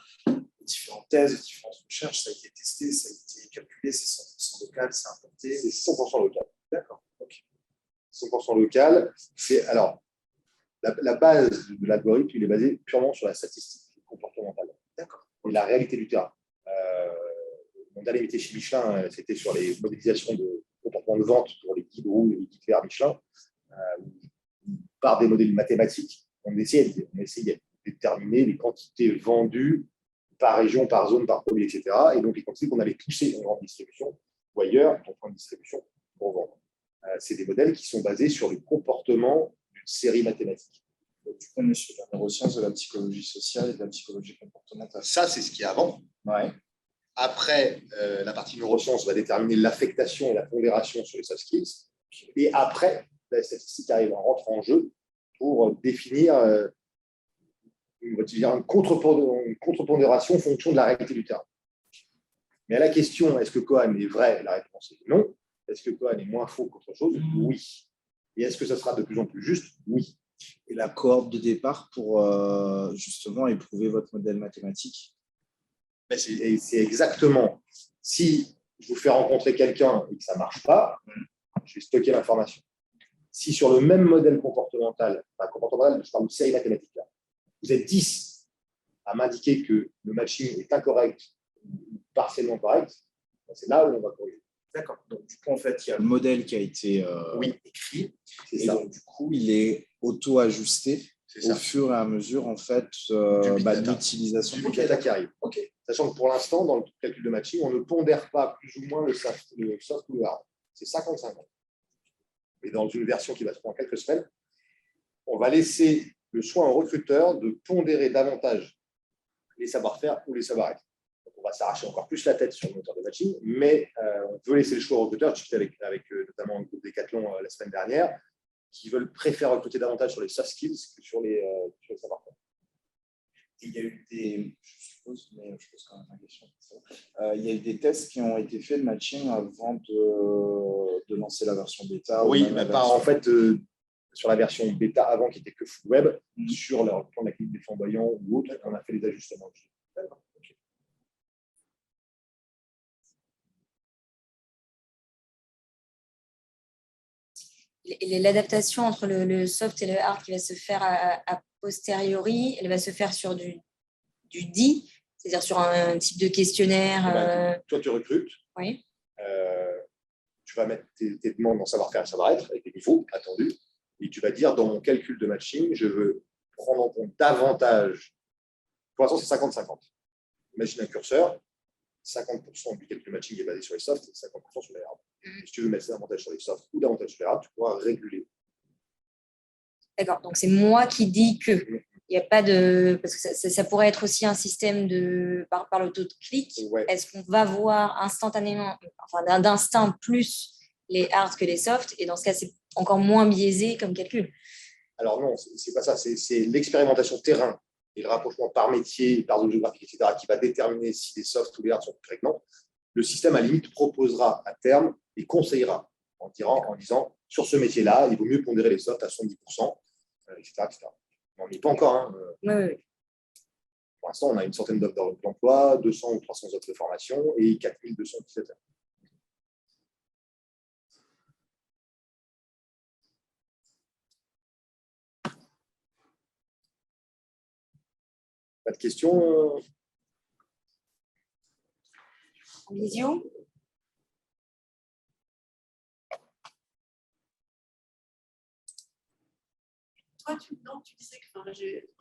[SPEAKER 5] différentes thèses, différentes recherches, ça a été testé, ça a été calculé, c'est 100% local, c'est importé.
[SPEAKER 3] C'est 100% local.
[SPEAKER 5] D'accord. Okay.
[SPEAKER 3] 100% local. Alors, la base de l'algorithme, il est basé purement sur la statistique comportementale.
[SPEAKER 5] D'accord.
[SPEAKER 3] Et la réalité du terrain. Mon dernier métier chez Michelin, c'était sur les modélisations de comportement de vente pour les guides rouges et les guides verts Michelin. Par des modèles mathématiques, on essayait de déterminer les quantités vendues par région, par zone, par produit, etc. Et donc les quantités qu'on allait pousser en grande distribution ou ailleurs, en point de distribution, pour vendre. C'est des modèles qui sont basés sur le comportement comportement d'une série mathématique.
[SPEAKER 5] Donc, du coup, on est sur la neuroscience, de la psychologie sociale et de la psychologie comportementale.
[SPEAKER 3] Ça, c'est ce qui est avant.
[SPEAKER 5] Ouais.
[SPEAKER 3] Après, la partie neurosciences va déterminer l'affectation et la pondération sur les soft skills. Et après, la statistique arrive à rentrer en jeu pour définir une contre-pondération en fonction de la réalité du terrain. Mais à la question, est-ce que Cohen est vrai? La réponse est non. Est-ce que Cohen est moins faux qu'autre chose? Oui. Et est-ce que ça sera de plus en plus juste? Oui.
[SPEAKER 5] Et la cohorte de départ pour justement éprouver votre modèle mathématique?
[SPEAKER 3] C'est exactement, si je vous fais rencontrer quelqu'un et que ça ne marche pas, je vais stocker l'information. Si sur le même modèle comportemental, je parle de série mathématique, là, vous êtes 10 à m'indiquer que le matching est incorrect ou partiellement correct, c'est là où on va corriger.
[SPEAKER 5] D'accord. Donc, du coup, en fait, il y a le modèle qui a été écrit. Et
[SPEAKER 3] ça.
[SPEAKER 5] donc, du coup, il est auto-ajusté au fur et à mesure, en fait, de l'utilisation
[SPEAKER 3] du big data qui arrive. Okay. Sachant que pour l'instant, dans le calcul de matching, on ne pondère pas plus ou moins le soft ou le hard. C'est 50-50. Et dans une version qui va se prendre quelques semaines, on va laisser le choix au recruteur de pondérer davantage les savoir-faire ou les savoir-être. Donc, on va s'arracher encore plus la tête sur le moteur de matching, mais on veut laisser le choix au recruteur. Je discutais avec notamment le groupe Decathlon la semaine dernière, qui préfèrent recruter davantage sur les soft skills que sur les savoir-faire.
[SPEAKER 5] Il y a eu des, je suppose, mais je pose quand même la question. Il y a eu des tests qui ont été faits de matching avant de lancer la version bêta.
[SPEAKER 3] Oui, mais pas en fait sur la version bêta avant qui était que full web, sur leur plan de la clinique des flamboyants ou autre, on a fait des ajustements. Okay.
[SPEAKER 1] L'adaptation entre le soft et le hard qui va se faire a posteriori, elle va se faire sur du dit, c'est-à-dire sur un type de questionnaire.
[SPEAKER 3] Toi, tu recrutes.
[SPEAKER 1] Oui.
[SPEAKER 3] Tu vas mettre tes demandes en savoir-faire et savoir-être avec des niveaux attendus. Et tu vas dire, dans mon calcul de matching, je veux prendre en compte davantage. Pour l'instant, c'est 50-50. Imagine un curseur, 50% du calcul de matching est basé sur les softs et 50% sur les hard. Si tu veux mettre davantage sur les softs ou davantage sur les hard, tu pourras réguler.
[SPEAKER 1] D'accord, donc c'est moi qui dis que. Il n'y a pas de. Parce que ça pourrait être aussi un système par le taux de clic.
[SPEAKER 3] Ouais.
[SPEAKER 1] Est-ce qu'on va voir instantanément, enfin d'instinct, plus les hard que les soft? Et dans ce cas, c'est encore moins biaisé comme calcul.
[SPEAKER 3] Alors non, c'est pas ça. C'est l'expérimentation terrain et le rapprochement par métier, par zone géographique, etc., qui va déterminer si les softs ou les hard sont plus prégnants. Le système, à la limite, proposera à terme et conseillera en disant sur ce métier-là, il vaut mieux pondérer les softs à 70%, etc., etc. On n'y est pas encore. Hein.
[SPEAKER 1] Oui.
[SPEAKER 3] Pour l'instant, on a une centaine d'offres d'emploi, 200 ou 300 offres de formation et 4200 utilisateurs. Pas de questions
[SPEAKER 1] En visio?
[SPEAKER 4] Toi, tu disais que,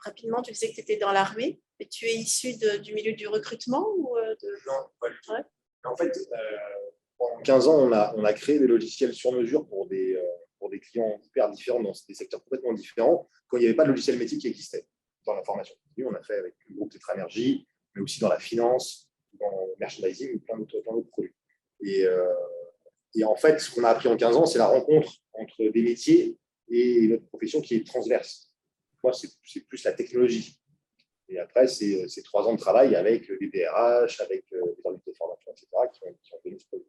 [SPEAKER 4] rapidement, tu disais que tu étais dans l'armée, mais tu es issu du milieu du recrutement ou
[SPEAKER 3] Non, pas du tout. Ouais. En fait, pendant 15 ans, on a créé des logiciels sur mesure pour des clients hyper différents dans des secteurs complètement différents, quand il n'y avait pas de logiciel métier qui existait dans la formation. On a fait avec le groupe Tetraénergie, mais aussi dans la finance, dans le merchandising ou plein d'autres produits. Et en fait, ce qu'on a appris en 15 ans, c'est la rencontre entre des métiers et notre profession qui est transverse. Moi, c'est plus la technologie. Et après, c'est 3 ans de travail avec des DRH, avec des organismes de formation, etc., qui ont donné ce produit.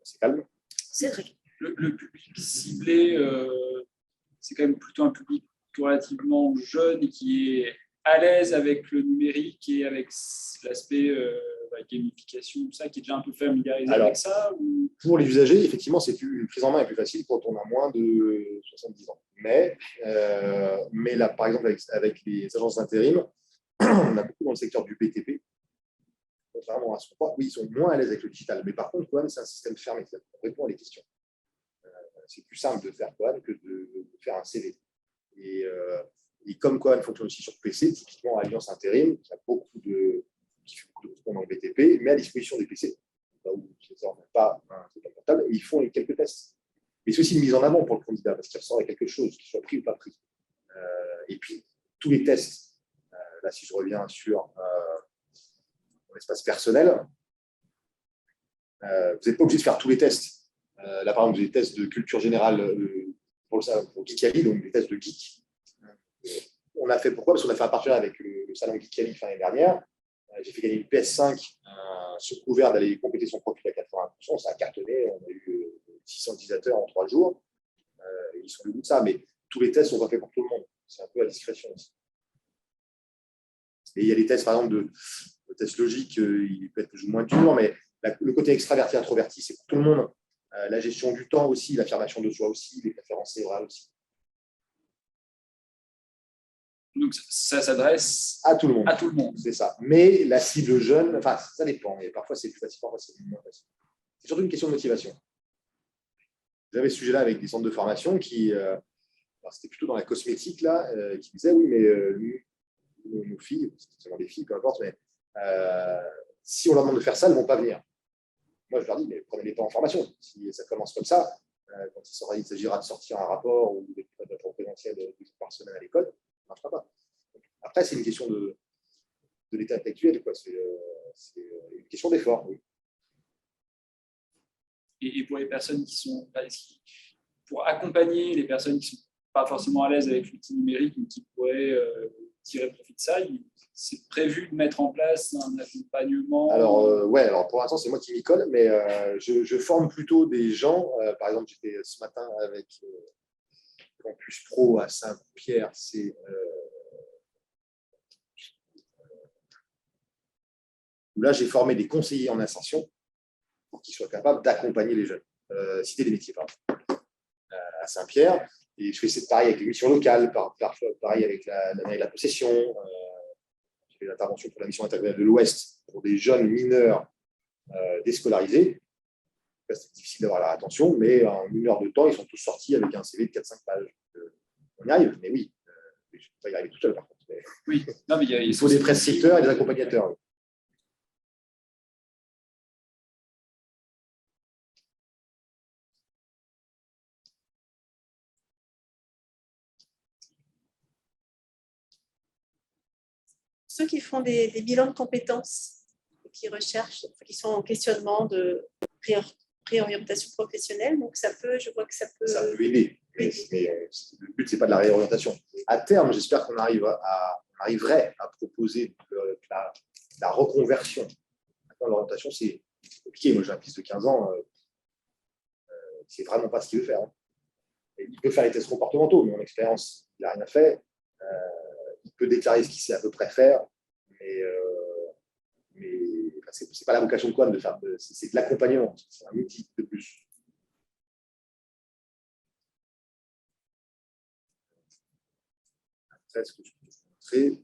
[SPEAKER 3] C'est calme.
[SPEAKER 1] C'est vrai.
[SPEAKER 7] Le public ciblé, c'est quand même plutôt un public relativement jeune et qui est à l'aise avec le numérique et avec l'aspect gamification, tout ça, qui est déjà un peu familiarisé avec ça ou... Pour
[SPEAKER 3] les usagers, effectivement, une prise en main est plus facile quand on a moins de 70 ans. Mais là, par exemple, avec les agences d'intérim, on a beaucoup dans le secteur du BTP. Contrairement à ce qu'on croit, oui, ils sont moins à l'aise avec le digital. Mais par contre, Cohen, c'est un système fermé. On répond à des questions. C'est plus simple de faire Cohen que de faire un CV. Et comme Cohen fonctionne aussi sur PC, typiquement Alliance Intérim, qui fait beaucoup correspondent dans le BTP, met à disposition des PC, là où ils n'ont pas un téléphone portable, et ils font quelques tests. Mais c'est aussi une mise en avant pour le candidat, parce qu'il ressort à quelque chose, qu'il soit pris ou pas pris. Et puis, tous les tests, là, si je reviens sur mon espace personnel, vous n'êtes pas obligé de faire tous les tests. Là, par exemple, j'ai des tests de culture générale pour Geekali, donc des tests de geek. On a fait pourquoi? Parce qu'on a fait un partenariat avec le salon Geekali fin l'année dernière. J'ai fait gagner une PS5 sous couvert d'aller compléter son profil à 80%. Ça a cartonné. On a eu 600 utilisateurs en 3 jours. Ils sont le bout de ça. Mais tous les tests ne sont pas faits pour tout le monde. C'est un peu à discrétion aussi. Et il y a des tests, par exemple, de tests logiques, il peut être plus ou moins dur, mais le côté extraverti, introverti, c'est pour tout le monde. La gestion du temps aussi, l'affirmation de soi aussi, les préférences orales aussi.
[SPEAKER 7] Donc, ça s'adresse
[SPEAKER 3] à tout le monde.
[SPEAKER 7] À tout le monde.
[SPEAKER 3] C'est ça. Mais la cible jeune, enfin, ça dépend. Et parfois, c'est plus facile, parfois, c'est moins facile. C'est surtout une question de motivation. J'avais ce sujet-là avec des centres de formation qui, c'était plutôt dans la cosmétique, là, qui disaient, oui, mais nos filles, c'est seulement des filles, peu importe, mais si on leur demande de faire ça, elles ne vont pas venir. Moi, je leur dis, mais prenez-les pas en formation. Si ça commence comme ça, quand il s'agira de sortir un rapport ou d'être en présentiel 2 jours par semaine à l'école, ça ne marchera pas. Après, c'est une question de l'état intellectuel, quoi. C'est une question d'effort. Oui.
[SPEAKER 7] Et pour les personnes qui sont, pour accompagner les personnes qui ne sont pas forcément à l'aise avec l'outil numérique, mais qui pourraient tirer profit de ça, c'est prévu de mettre en place un accompagnement?
[SPEAKER 3] Alors pour l'instant, c'est moi qui m'y colle, mais je forme plutôt des gens. Par exemple, j'étais ce matin avec Campus Pro à Saint-Pierre. Là, j'ai formé des conseillers en insertion pour qu'ils soient capables d'accompagner les jeunes. Cité des métiers, pardon. À Saint-Pierre. Et je fais pareil avec les missions locales, pareil avec la possession. J'ai fait l'intervention pour la mission intégrale de l'Ouest pour des jeunes mineurs déscolarisés. C'est difficile d'avoir leur attention, mais en 1 heure de temps, ils sont tous sortis avec un CV de 4-5 pages. On y arrive, mais oui. Je ne peux pas y arriver tout seul, par contre.
[SPEAKER 7] Oui, non, mais
[SPEAKER 3] il faut des prescripteurs et des accompagnateurs. Oui.
[SPEAKER 4] Ceux qui font des bilans de compétences, qui recherchent, qui sont en questionnement de réorientation professionnelle, donc je vois que ça peut
[SPEAKER 3] aider. Mais le but, ce n'est pas de la réorientation. À terme, j'espère qu'on arriverait à proposer la reconversion. Maintenant, l'orientation, c'est compliqué. Moi, j'ai un fils de 15 ans, c'est vraiment pas ce qu'il veut faire. Il peut faire les tests comportementaux, mais en expérience, il n'a rien fait. Il peut déclarer ce qu'il sait à peu près faire, mais ce n'est pas la vocation de Coan de faire. C'est de l'accompagnement, c'est un outil de plus. Après, ce que je peux vous montrer.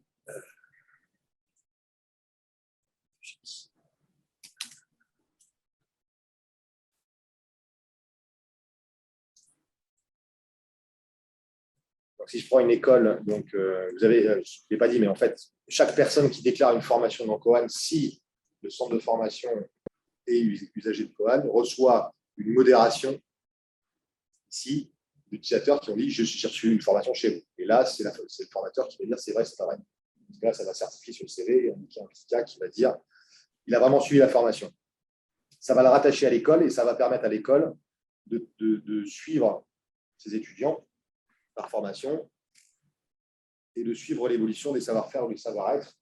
[SPEAKER 3] Donc, si je prends une école, donc vous avez, je ne l'ai pas dit, mais en fait, chaque personne qui déclare une formation dans Coan, si le centre de formation est usager de Coan, reçoit une modération ici d'utilisateurs qui ont dit j'ai reçu une formation chez vous. Et là, c'est le formateur qui va dire c'est vrai, c'est pas vrai. Parce que là, ça va certifier sur le CV et indiquer un petit cas qui va dire il a vraiment suivi la formation. Ça va le rattacher à l'école et ça va permettre à l'école de suivre ses étudiants par formation et de suivre l'évolution des savoir-faire ou des savoir-être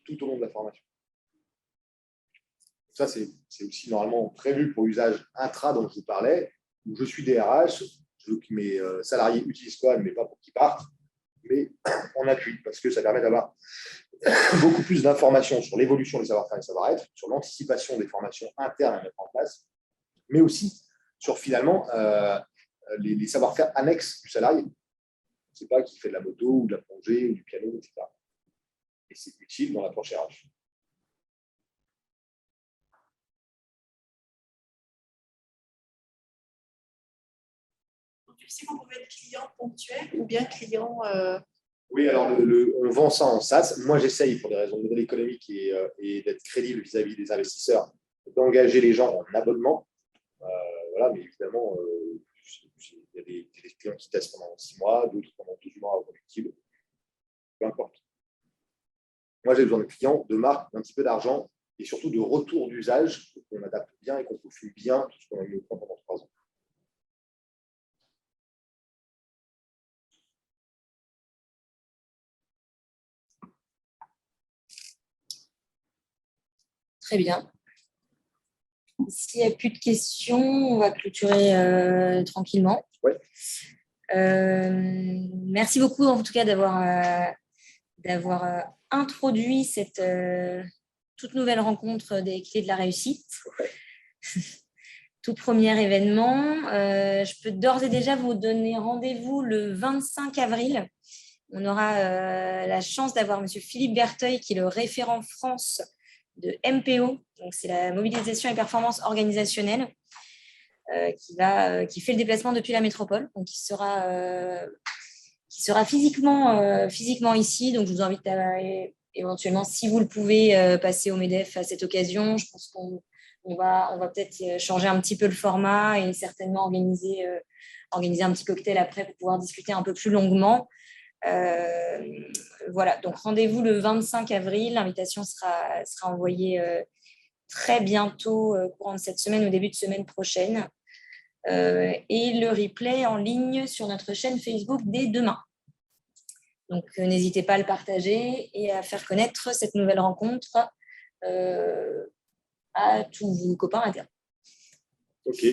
[SPEAKER 3] tout au long de la formation. Ça, c'est aussi normalement prévu pour usage intra dont je vous parlais, où je suis DRH, je veux que mes salariés utilisent Coan, mais pas pour qu'ils partent, mais en appui, parce que ça permet d'avoir beaucoup plus d'informations sur l'évolution des savoir-faire et des savoir-être, sur l'anticipation des formations internes à mettre en place, mais aussi sur finalement les savoir-faire annexes du salarié. Je ne sais pas, qui fait de la moto ou de la plongée ou du piano, etc. Et c'est utile dans l'approche RH.
[SPEAKER 4] Tu sais qu'on pouvait être client ponctuel ou bien client
[SPEAKER 3] Oui, alors on vend ça en SaaS. Moi, j'essaye, pour des raisons de modèle économique et d'être crédible vis-à-vis des investisseurs, d'engager les gens en abonnement. Voilà, mais évidemment, il y a des clients qui testent pendant 6 mois, d'autres pendant 12 mois reconductibles. Peu importe. Moi, j'ai besoin de clients, de marques, d'un petit peu d'argent et surtout de retour d'usage pour qu'on adapte bien et qu'on peaufine bien tout ce qu'on a mis au point pendant 3 ans.
[SPEAKER 1] Très bien. S'il n'y a plus de questions, on va clôturer tranquillement.
[SPEAKER 3] Ouais.
[SPEAKER 1] Merci beaucoup en tout cas d'avoir introduit cette toute nouvelle rencontre des clés de la réussite.
[SPEAKER 3] Ouais.
[SPEAKER 1] Tout premier événement. Je peux d'ores et déjà vous donner rendez-vous le 25 avril. On aura la chance d'avoir M. Philippe Berteuil, qui est le référent France de MPO, donc c'est la mobilisation et performance organisationnelle, qui fait le déplacement depuis la métropole, donc qui sera physiquement ici. Donc je vous invite à éventuellement, si vous le pouvez, passer au MEDEF à cette occasion. Je pense qu'on va peut-être changer un petit peu le format et certainement organiser un petit cocktail après pour pouvoir discuter un peu plus longuement. Voilà, donc rendez-vous le 25 avril. L'invitation sera envoyée très bientôt, courant de cette semaine, au début de semaine prochaine. Et le replay en ligne sur notre chaîne Facebook dès demain. Donc, n'hésitez pas à le partager et à faire connaître cette nouvelle rencontre à tous vos copains internes.
[SPEAKER 3] OK.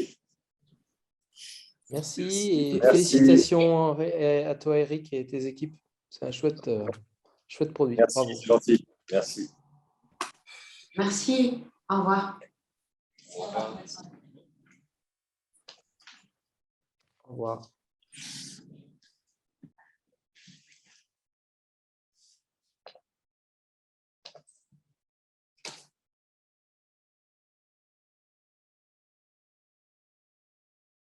[SPEAKER 6] Merci et
[SPEAKER 3] Merci.
[SPEAKER 6] félicitations à toi, Eric, et tes équipes. C'est un chouette produit.
[SPEAKER 3] Merci,
[SPEAKER 6] Bravo.
[SPEAKER 3] c'est gentil. Merci.
[SPEAKER 8] Merci. Au revoir.
[SPEAKER 6] Au revoir.